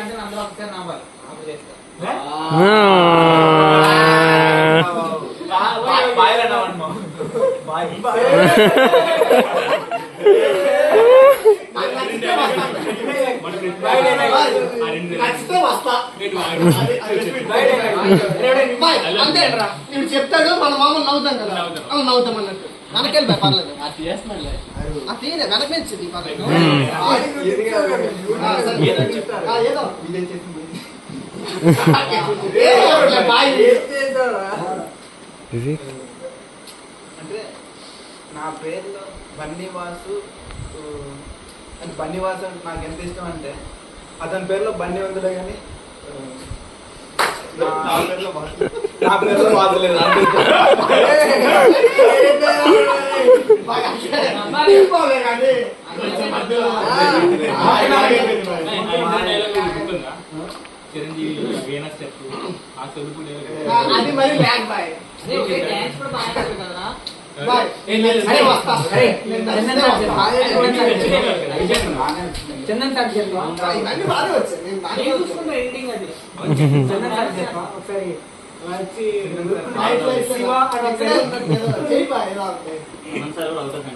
అంటే అందులో ఒకసారి నవ్వాలి. ఇప్పుడు చెప్తాడు మన మామూలు నవ్వుతాం కదా, నవ్వుతాం అన్నట్టు వెనకెళ్ళి పర్లేదు. తీరే వెనక నుంచి అంటే నా పేరులో బన్నీవాసు అంటే బన్నీవాసు అంటే నాకు ఎంత ఇష్టం అంటే అతని పేరులో బన్నీ ఉందిలే కానీ నా పేరులో వాసలేదు. అది మరి బ్యాక్ బాయ్ చందన్ సార్ ఇవన్నీ బాగా వచ్చాయి. ఒకసారి